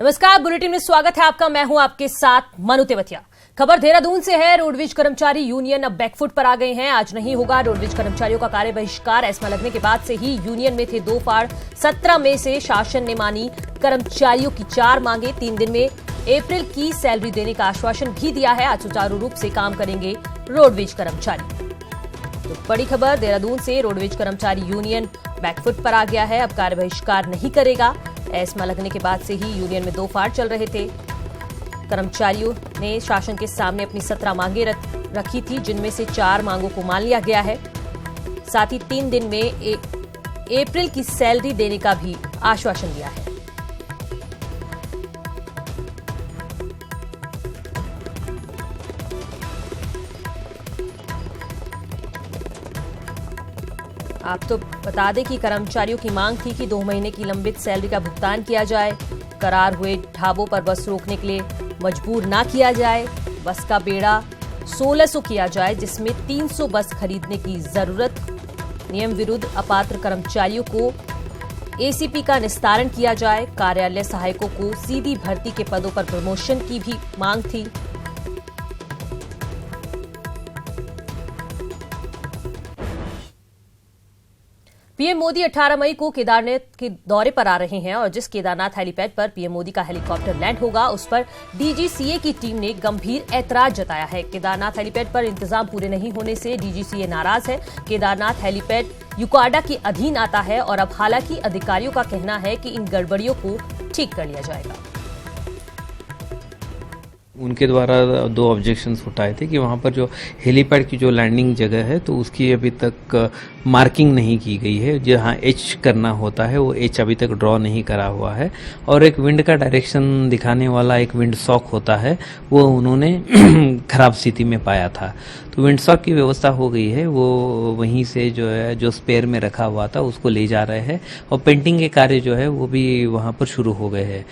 नमस्कार, बुलेटिन में स्वागत है आपका। मैं हूं आपके साथ मनु तेवतिया। खबर देहरादून से है। रोडवेज कर्मचारी यूनियन अब बैकफुट पर आ गए हैं। आज नहीं होगा रोडवेज कर्मचारियों का कार्य बहिष्कार। एस्मा लगने के बाद से ही यूनियन में थे दो फाड़। 17 में से शासन ने मानी कर्मचारियों की 4 मांगे। 3 दिन में अप्रैल की सैलरी देने का आश्वासन भी दिया है। आज सुचारू रूप से काम करेंगे रोडवेज कर्मचारी। तो बड़ी खबर देहरादून से, रोडवेज कर्मचारी यूनियन बैकफुट पर आ गया है। अब कार्य बहिष्कार नहीं करेगा। एस्मा लगने के बाद से ही यूनियन में दो फाड़ चल रहे थे। कर्मचारियों ने शासन के सामने अपनी 17 मांगे रखी थी, जिनमें से 4 मांगों को मान लिया गया है। साथ ही 3 दिन में अप्रैल की सैलरी देने का भी आश्वासन दिया है। आप तो बता दें कि कर्मचारियों की मांग थी कि 2 महीने की लंबित सैलरी का भुगतान किया जाए। करार हुए ढाबों पर बस रोकने के लिए मजबूर ना किया जाए। बस का बेड़ा 1600 किया जाए, जिसमें 300 बस खरीदने की जरूरत। नियम विरुद्ध अपात्र कर्मचारियों को एसीपी का निस्तारण किया जाए। कार्यालय सहायकों को सीधी भर्ती के पदों पर प्रमोशन की भी मांग थी। पीएम मोदी 18 मई को केदारनाथ के दौरे पर आ रहे हैं और जिस केदारनाथ हेलीपैड पर पीएम मोदी का हेलीकॉप्टर लैंड होगा, उस पर डीजीसीए की टीम ने गंभीर ऐतराज जताया है। केदारनाथ हेलीपैड पर इंतजाम पूरे नहीं होने से डीजीसीए नाराज है। केदारनाथ हेलीपैड यूकाडा के अधीन आता है और अब हालांकि अधिकारियों का कहना है कि इन गड़बड़ियों को ठीक कर लिया जाएगा। उनके द्वारा 2 ऑब्जेक्शंस उठाए थे कि वहाँ पर जो हेलीपैड की जो लैंडिंग जगह है तो उसकी अभी तक मार्किंग नहीं की गई है। जहाँ एच करना होता है वो एच अभी तक ड्रॉ नहीं करा हुआ है। और एक विंड का डायरेक्शन दिखाने वाला एक विंड सॉक होता है, वो उन्होंने खराब स्थिति में पाया था। तो विंड सॉक की व्यवस्था हो गई है, वो वहीं से जो है जो स्पेयर में रखा हुआ था उसको ले जा रहे हैं और पेंटिंग के कार्य जो है वो भी वहाँ पर शुरू हो गए हैं।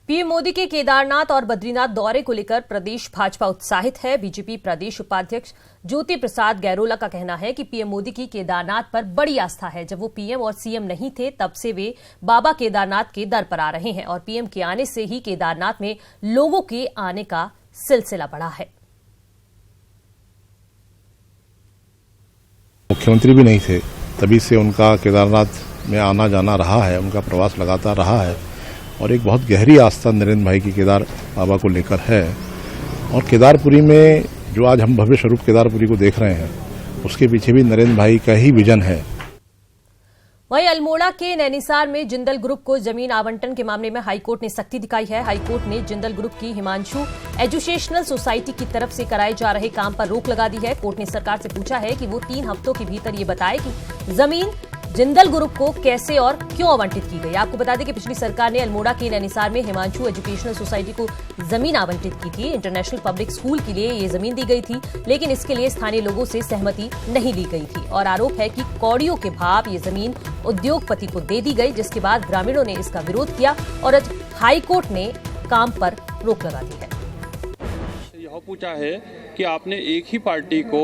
पीएम मोदी के केदारनाथ और बद्रीनाथ दौरे को लेकर प्रदेश भाजपा उत्साहित है। बीजेपी प्रदेश उपाध्यक्ष ज्योति प्रसाद गैरोला का कहना है कि पीएम मोदी की केदारनाथ पर बड़ी आस्था है। जब वो पीएम और सीएम नहीं थे तब से वे बाबा केदारनाथ के दर पर आ रहे हैं और पीएम के आने से ही केदारनाथ में लोगों के आने का सिलसिला बढ़ा है। मुख्यमंत्री भी नहीं थे, तभी से उनका केदारनाथ में आना जाना रहा है, उनका प्रवास लगातार रहा है और एक बहुत गहरी आस्था नरेंद्र भाई की केदार बाबा को लेकर है। और केदारपुरी में जो आज हम भव्य स्वरूप केदारपुरी को देख रहे हैं, उसके पीछे भी नरेंद्र भाई का ही विजन है। वहीं अल्मोड़ा के नैनीसार में जिंदल ग्रुप को जमीन आवंटन के मामले में हाईकोर्ट ने सख्ती दिखाई है। हाईकोर्ट ने जिंदल ग्रुप की हिमांशु एजुकेशनल सोसाइटी की तरफ से कराए जा रहे काम पर रोक लगा दी है। कोर्ट ने सरकार से पूछा है कि वो 3 हफ्तों के भीतर ये बताए कि जमीन जिंदल ग्रुप को कैसे और क्यों आवंटित की गई। आपको बता दें कि पिछली सरकार ने अल्मोड़ा के नैनीसार में हिमांशु एजुकेशनल सोसाइटी को जमीन आवंटित की थी। इंटरनेशनल पब्लिक स्कूल के लिए ये जमीन दी गई थी, लेकिन इसके लिए स्थानीय लोगों से सहमति नहीं ली गई थी और आरोप है कि कौड़ियों के भाव ये जमीन उद्योगपति को दे दी गई, जिसके बाद ग्रामीणों ने इसका विरोध किया और आज हाईकोर्ट ने काम पर रोक लगा दी है। यह पूछा है कि आपने एक ही पार्टी को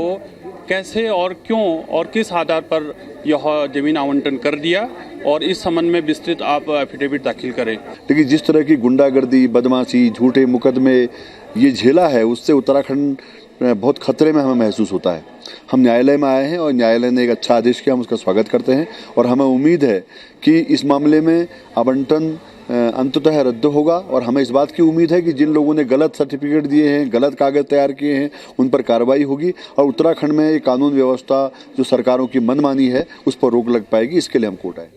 कैसे और क्यों और किस आधार पर यह जमीन आवंटन कर दिया और इस संबंध में विस्तृत आप एफिडेविट दाखिल करें। लेकिन जिस तरह की गुंडागर्दी, बदमाशी, झूठे मुकदमे ये झेला है, उससे उत्तराखंड बहुत खतरे में हमें महसूस होता है। हम न्यायालय में आए हैं और न्यायालय ने एक अच्छा आदेश किया, हम उसका स्वागत करते हैं और हमें उम्मीद है कि इस मामले में आवंटन अंततः रद्द होगा। और हमें इस बात की उम्मीद है कि जिन लोगों ने गलत सर्टिफिकेट दिए हैं, गलत कागज तैयार किए हैं, उन पर कार्रवाई होगी और उत्तराखंड में ये कानून व्यवस्था जो सरकारों की मनमानी है उस पर रोक लग पाएगी। इसके लिए हम कोर्ट आए।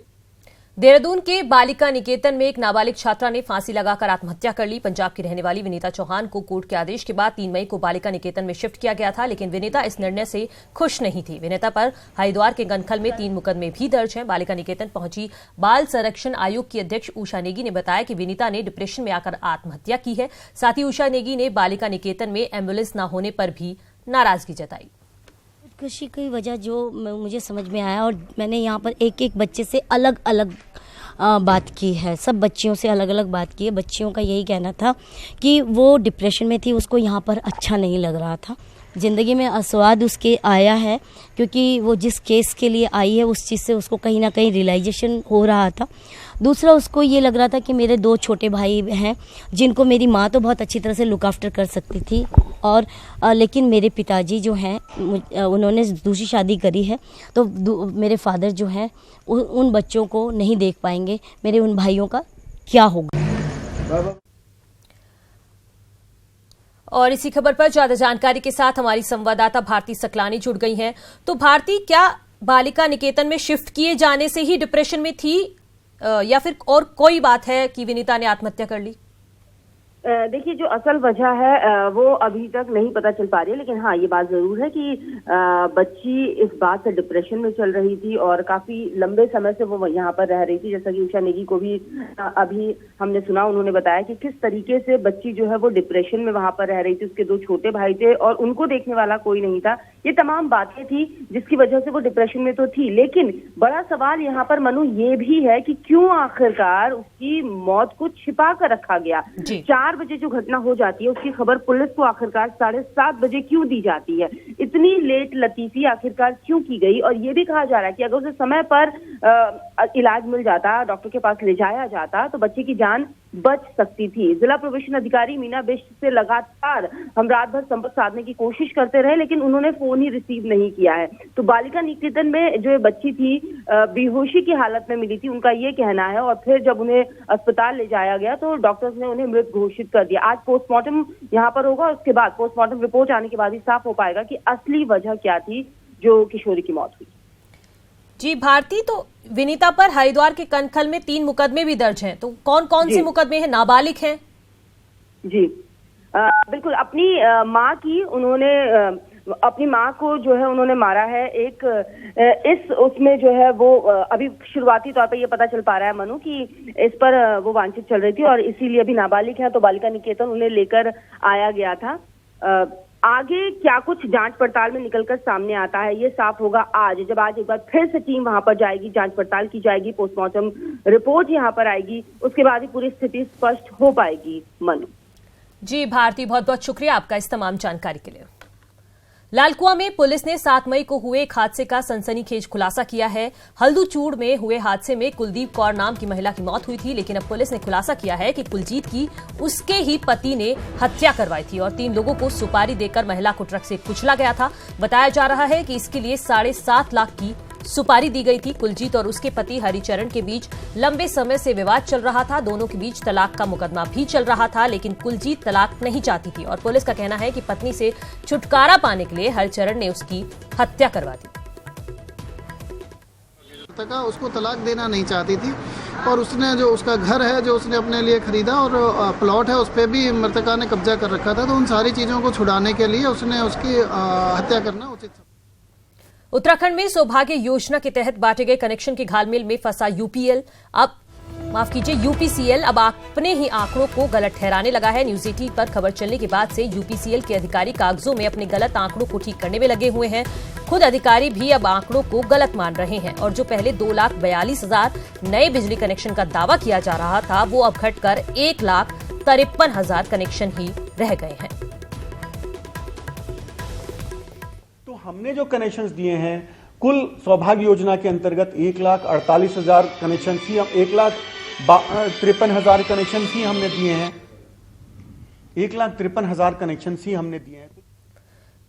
देहरादून के बालिका निकेतन में एक नाबालिग छात्रा ने फांसी लगाकर आत्महत्या कर ली। पंजाब की रहने वाली विनीता चौहान को कोर्ट के आदेश के बाद 3 मई को बालिका निकेतन में शिफ्ट किया गया था, लेकिन विनीता इस निर्णय से खुश नहीं थी। विनीता पर हरिद्वार के गनखल में 3 मुकदमे भी दर्ज हैं। बालिका निकेतन पहुंची बाल संरक्षण आयोग की अध्यक्ष उषा नेगी ने बताया कि विनीता ने डिप्रेशन में आकर आत्महत्या की है। साथ ही उषा नेगी ने बालिका निकेतन में एम्बुलेंस न होने पर भी नाराजगी जताई। खुदकुशी की वजह जो मुझे समझ में आया, और मैंने यहाँ पर एक एक बच्चे से अलग अलग बात की है, सब बच्चियों से अलग अलग बात की है। बच्चियों का यही कहना था कि वो डिप्रेशन में थी, उसको यहाँ पर अच्छा नहीं लग रहा था। ज़िंदगी में आस्वाद उसके आया है, क्योंकि वो जिस केस के लिए आई है उस चीज़ से उसको कहीं ना कहीं रियलाइजेशन हो रहा था। दूसरा उसको ये लग रहा था कि मेरे 2 छोटे भाई हैं जिनको मेरी माँ तो बहुत अच्छी तरह से लुक आफ्टर कर सकती थी, और लेकिन मेरे पिताजी जो हैं उन्होंने दूसरी शादी करी है, तो मेरे फादर जो हैं उन बच्चों को नहीं देख पाएंगे, मेरे उन भाइयों का क्या होगा। और इसी खबर पर ज्यादा जानकारी के साथ हमारी संवाददाता भारती सकलानी जुड़ गई हैं। तो भारती, क्या बालिका निकेतन में शिफ्ट किए जाने से ही डिप्रेशन में थी या फिर और कोई बात है कि विनीता ने आत्महत्या कर ली? देखिए, जो असल वजह है वो अभी तक नहीं पता चल पा रही है, लेकिन हाँ, ये बात जरूर है कि बच्ची इस बात से डिप्रेशन में चल रही थी और काफी लंबे समय से वो यहाँ पर रह रही थी। जैसा कि उषा नेगी को भी अभी हमने सुना, उन्होंने बताया कि किस तरीके से बच्ची जो है वो डिप्रेशन में वहां पर रह रही थी। उसके 2 छोटे भाई थे और उनको देखने वाला कोई नहीं था। ये तमाम बातें थी जिसकी वजह से वो डिप्रेशन में तो थी, लेकिन बड़ा सवाल यहाँ पर मनु ये भी है कि क्यों आखिरकार उसकी मौत को छिपा कर रखा गया। 4 बजे जो घटना हो जाती है उसकी खबर पुलिस को आखिरकार 7:30 बजे क्यों दी जाती है? इतनी लेट लतीफी आखिरकार क्यों की गई? और ये भी कहा जा रहा है कि अगर उसे समय पर इलाज मिल जाता, डॉक्टर के पास ले जाया जाता, तो बच्चे की जान बच सकती थी। जिला प्रोबेशन अधिकारी मीना बिष्ट से लगातार हम रात भर संपर्क साधने की कोशिश करते रहे, लेकिन उन्होंने फोन ही रिसीव नहीं किया है। तो बालिका निकेतन में जो बच्ची थी बेहोशी की हालत में मिली थी, उनका ये कहना है। और फिर जब उन्हें अस्पताल ले जाया गया तो डॉक्टर्स ने उन्हें मृत घोषित कर दिया। आज पोस्टमार्टम यहाँ पर होगा, उसके बाद पोस्टमार्टम रिपोर्ट आने के बाद ही साफ हो पाएगा कि असली वजह क्या थी जो किशोरी की मौत हुई। जी भारती, तो विनीता पर हरिद्वार के कनखल में 3 मुकदमे भी दर्ज हैं, तो कौन कौन से मुकदमे हैं? नाबालिग हैं? जी बिल्कुल, अपनी माँ की उन्होंने अपनी माँ को जो है उन्होंने मारा है। एक इस उसमें जो है वो अभी शुरुआती तौर पे ये पता चल पा रहा है मनु कि इस पर वो वांछित चल रही थी और इसीलिए अभी नाबालिग है, तो बालिका निकेतन उन्हें लेकर आया गया था। आगे क्या कुछ जांच पड़ताल में निकलकर सामने आता है ये साफ होगा आज, जब आज एक बार फिर से टीम वहां पर जाएगी, जांच पड़ताल की जाएगी, पोस्टमार्टम रिपोर्ट यहां पर आएगी, उसके बाद ही पूरी स्थिति स्पष्ट हो पाएगी। मनु जी भारती, बहुत बहुत शुक्रिया आपका इस तमाम जानकारी के लिए। लालकुआं में पुलिस ने 7 मई को हुए एक हादसे का सनसनीखेज खुलासा किया है। हल्दूचूड़ में हुए हादसे में कुलदीप कौर नाम की महिला की मौत हुई थी, लेकिन अब पुलिस ने खुलासा किया है कि कुलजीत की उसके ही पति ने हत्या करवाई थी और 3 लोगों को सुपारी देकर महिला को ट्रक से कुचला गया था। बताया जा रहा है कि इसके लिए 7.5 लाख की सुपारी दी गई थी। कुलजीत और उसके पति हरिचरण के बीच लंबे समय से विवाद चल रहा था। दोनों के बीच तलाक का मुकदमा भी चल रहा था, लेकिन कुलजीत तलाक नहीं चाहती थी और पुलिस का कहना है कि पत्नी से छुटकारा पाने के लिए हरिचरण ने उसकी हत्या करवा दी। उसको तलाक देना नहीं चाहती थी और उसने जो उसका घर है जो उसने अपने लिए खरीदा और प्लॉट है उस पर भी मृतका ने कब्जा कर रखा था, तो उन सारी चीज़ों को छुड़ाने के लिए उसने उसकी हत्या करना उचित था। उत्तराखंड में सौभाग्य योजना के तहत बांटे गए कनेक्शन के घालमेल में फंसा यूपीसीएल अब अपने ही आंकड़ों को गलत ठहराने लगा है। न्यूज 18 पर खबर चलने के बाद से यूपीसीएल के अधिकारी कागजों में अपने गलत आंकड़ों को ठीक करने में लगे हुए हैं। खुद अधिकारी भी अब आंकड़ों को गलत मान रहे हैं और जो पहले 2,42,000 नए बिजली कनेक्शन का दावा किया जा रहा था, वो अब घटकर 1,53,000 कनेक्शन ही रह गए हैं। हमने जो कनेक्शंस दिए हैं कुल सौभाग्य योजना के अंतर्गत 1,48,000 कनेक्शन ही, 1,53,000 कनेक्शन ही हमने दिए हैं। 1,53,000 कनेक्शन ही हमने दिए हैं।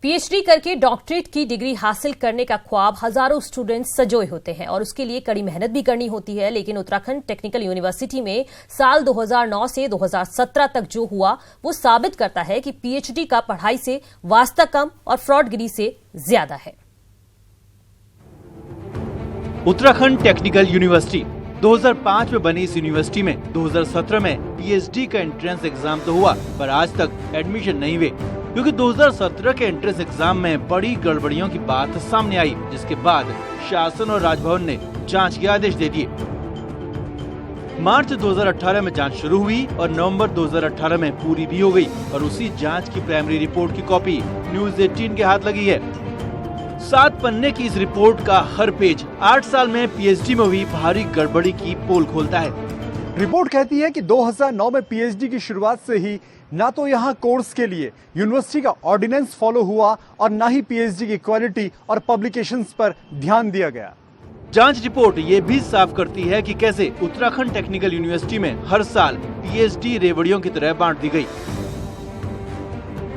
पीएचडी करके डॉक्टरेट की डिग्री हासिल करने का ख्वाब हजारों स्टूडेंट्स सजोए होते हैं और उसके लिए कड़ी मेहनत भी करनी होती है, लेकिन उत्तराखंड टेक्निकल यूनिवर्सिटी में साल 2009 से 2017 तक जो हुआ वो साबित करता है कि पीएचडी का पढ़ाई से वास्ता कम और फ्रॉडगिरी से ज्यादा है। उत्तराखंड टेक्निकल यूनिवर्सिटी 2005 में बनी इस यूनिवर्सिटी में 2017 में पीएचडी का एंट्रेंस एग्जाम तो हुआ, पर आज तक एडमिशन नहीं हुए क्योंकि 2017 के एंट्रेंस एग्जाम में बड़ी गड़बड़ियों की बात सामने आई, जिसके बाद शासन और राजभवन ने जांच के आदेश दे दिए। मार्च 2018 में जांच शुरू हुई और नवंबर 2018 में पूरी भी हो गई और उसी जांच की प्राइमरी रिपोर्ट की कॉपी न्यूज 18 के हाथ लगी है। 7 पन्ने की इस रिपोर्ट का हर पेज 8 साल में पीएचडी में हुई भारी गड़बड़ी की पोल खोलता है। रिपोर्ट कहती है कि 2009 में पीएचडी की शुरुआत से ही ना तो यहाँ कोर्स के लिए यूनिवर्सिटी का ऑर्डिनेंस फॉलो हुआ और ना ही पीएचडी की क्वालिटी और पब्लिकेशंस पर ध्यान दिया गया। जांच रिपोर्ट ये भी साफ करती है कि कैसे उत्तराखंड टेक्निकल यूनिवर्सिटी में हर साल पीएचडी रेवड़ियों की तरह बांट दी गई।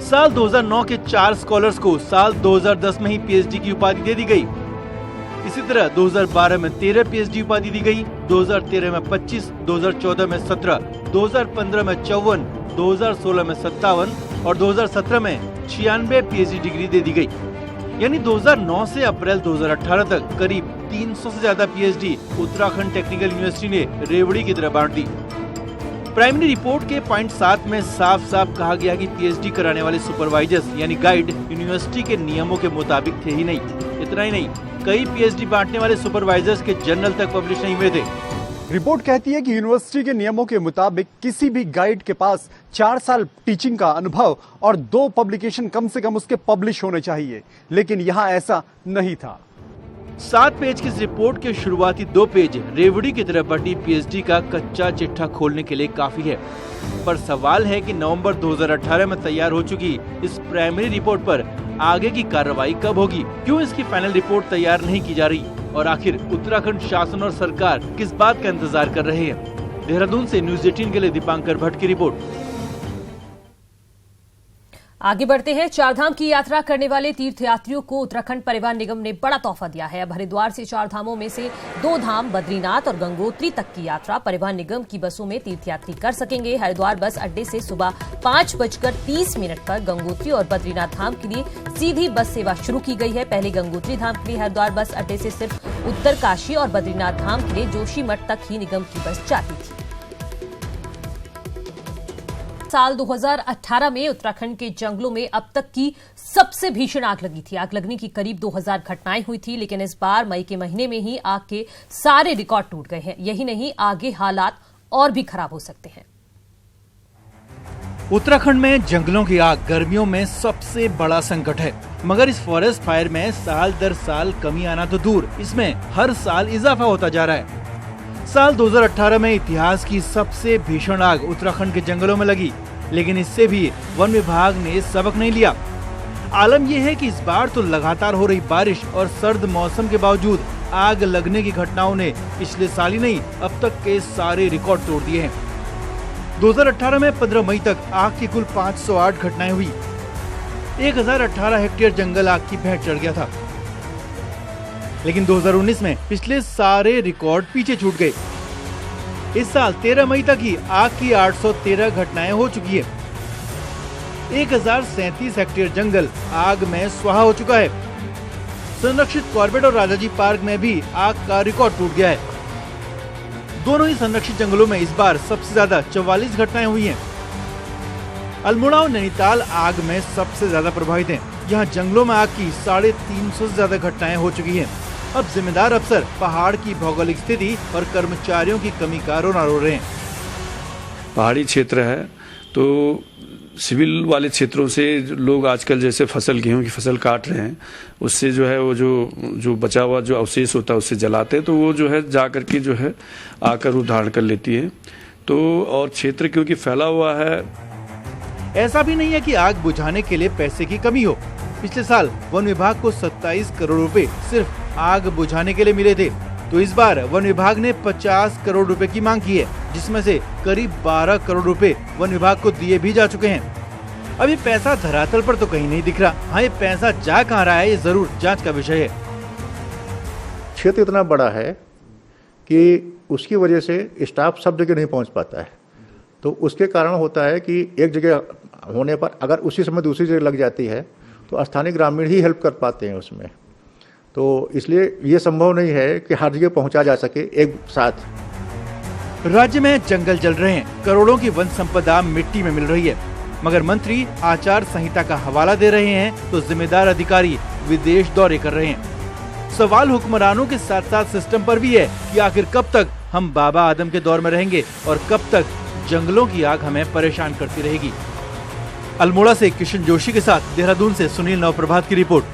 साल 2009 के 4 स्कॉलर्स को साल 2010 में ही पीएचडी की उपाधि दे दी गई। इसी तरह 2012 में 13 पीएचडी उपाधि दी गई, 2013 में 25, 2014 में 17, 2015 में 54, 2016 में 57 और 2017 में 96 पीएचडी डिग्री दे दी गई। यानी 2009 से अप्रैल 2018 तक करीब 300 से ज्यादा पीएचडी उत्तराखंड टेक्निकल यूनिवर्सिटी ने रेवड़ी की तरह बांट दी। प्राइमरी रिपोर्ट के पॉइंट 7 में साफ साफ कहा गया कि पीएचडी कराने वाले सुपरवाइजर्स यानी गाइड यूनिवर्सिटी के नियमों के मुताबिक थे ही नहीं। इतना ही नहीं, कई पीएचडी बांटने वाले सुपरवाइजर्स के जर्नल तक पब्लिश नहीं हुए थे। रिपोर्ट कहती है कि यूनिवर्सिटी के नियमों के मुताबिक किसी भी गाइड के पास 4 साल टीचिंग का अनुभव और 2 पब्लिकेशन कम से कम उसके पब्लिश होने चाहिए, लेकिन यहाँ ऐसा नहीं था। 7 पेज की इस रिपोर्ट के शुरुआती 2 पेज रेवड़ी की तरह बटी पीएचडी का कच्चा चिट्ठा खोलने के लिए काफी है। पर सवाल है कि नवंबर 2018 में तैयार हो चुकी इस प्राइमरी रिपोर्ट पर आगे की कार्रवाई कब होगी? क्यों इसकी फाइनल रिपोर्ट तैयार नहीं की जा रही? और आखिर उत्तराखंड शासन और सरकार किस बात का इंतजार कर रहे हैं? देहरादून से न्यूज़ 18 के लिए दीपांकर भट्ट की रिपोर्ट। आगे बढ़ते हैं। चारधाम की यात्रा करने वाले तीर्थयात्रियों को उत्तराखंड परिवहन निगम ने बड़ा तोहफा दिया है। अब हरिद्वार से 4 धामों में से 2 धाम बद्रीनाथ और गंगोत्री तक की यात्रा परिवहन निगम की बसों में तीर्थयात्री कर सकेंगे। हरिद्वार बस अड्डे से सुबह 5:30 पर गंगोत्री और बद्रीनाथ धाम के लिए सीधी बस सेवा शुरू की गई है। पहले गंगोत्री धाम के लिए हरिद्वार बस अड्डे से सिर्फ उत्तरकाशी और बद्रीनाथ धाम के लिए जोशीमठ तक ही निगम की बस जाती थी। साल 2018 में उत्तराखंड के जंगलों में अब तक की सबसे भीषण आग लगी थी। आग लगने की करीब 2000 घटनाएं हुई थी, लेकिन इस बार मई के महीने में ही आग के सारे रिकॉर्ड टूट गए हैं। यही नहीं, आगे हालात और भी खराब हो सकते हैं। उत्तराखंड में जंगलों की आग गर्मियों में सबसे बड़ा संकट है, मगर इस फॉरेस्ट फायर में साल दर साल कमी आना तो दूर, इसमें हर साल इजाफा होता जा रहा है। साल 2018 में इतिहास की सबसे भीषण आग उत्तराखंड के जंगलों में लगी, लेकिन इससे भी वन विभाग ने सबक नहीं लिया। आलम यह है कि इस बार तो लगातार हो रही बारिश और सर्द मौसम के बावजूद आग लगने की घटनाओं ने पिछले साल ही नहीं अब तक के सारे रिकॉर्ड तोड़ दिए हैं। 2018 में 15 मई तक आग की कुल 508 घटनाएं हुई। 1018 हेक्टेयर जंगल आग की भेंट चढ़ गया था। लेकिन 2019 में पिछले सारे रिकॉर्ड पीछे छूट गए। इस साल 13 मई तक ही आग की 813 घटनाएं हो चुकी है। 1037 हेक्टेयर जंगल आग में स्वाहा हो चुका है। संरक्षित कॉर्बेट और राजाजी पार्क में भी आग का रिकॉर्ड टूट गया है। दोनों ही संरक्षित जंगलों में इस बार सबसे ज्यादा 44 घटनाएं हुई हैं। अल्मोड़ा और नैनीताल आग में सबसे ज्यादा प्रभावित हैं। यहाँ जंगलों में आग की 350 से ज्यादा घटनाएं हो चुकी हैं। अब जिम्मेदार अफसर पहाड़ की भौगोलिक स्थिति और कर्मचारियों की कमी का रोना रो रहे हैं। पहाड़ी क्षेत्र है तो सिविल वाले क्षेत्रों से लोग आजकल जैसे फसल गेहूं की फसल काट रहे हैं, उससे जो है वो जो बचा हुआ जो अवशेष होता है उससे जलाते हैं, तो वो जो है जा करके जो है आकर रूप धारण कर लेती है। तो और क्षेत्र क्योंकि फैला हुआ है। ऐसा भी नहीं है कि आग बुझाने के लिए पैसे की कमी हो। पिछले साल वन विभाग को 27 करोड़ रुपए सिर्फ आग बुझाने के लिए मिले थे, तो इस बार वन विभाग ने 50 करोड़ रुपए की मांग की है, जिसमें से करीब 12 करोड़ रुपए वन विभाग को दिए भी जा चुके हैं। अभी पैसा धरातल पर तो कहीं नहीं दिख रहा। हाँ, ये पैसा जा कहाँ रहा है, ये जरूर जांच का विषय है। क्षेत्र इतना बड़ा है कि उसकी वजह से स्टाफ सब जगह नहीं पहुंच पाता है, तो उसके कारण होता है कि एक जगह होने पर अगर उसी समय दूसरी जगह लग जाती है तो स्थानीय ग्रामीण ही हेल्प कर पाते हैं उसमें। तो इसलिए ये संभव नहीं है कि हर जगह पहुंचा जा सके एक साथ। राज्य में जंगल जल रहे हैं, करोड़ों की वन संपदा मिट्टी में मिल रही है, मगर मंत्री आचार संहिता का हवाला दे रहे हैं तो जिम्मेदार अधिकारी विदेश दौरे कर रहे हैं। सवाल हुक्मरानों के साथ साथ सिस्टम पर भी है कि आखिर कब तक हम बाबा आदम के दौर में रहेंगे और कब तक जंगलों की आग हमें परेशान करती रहेगी। अल्मोड़ा से किशन जोशी के साथ देहरादून से सुनील नवप्रभात की रिपोर्ट।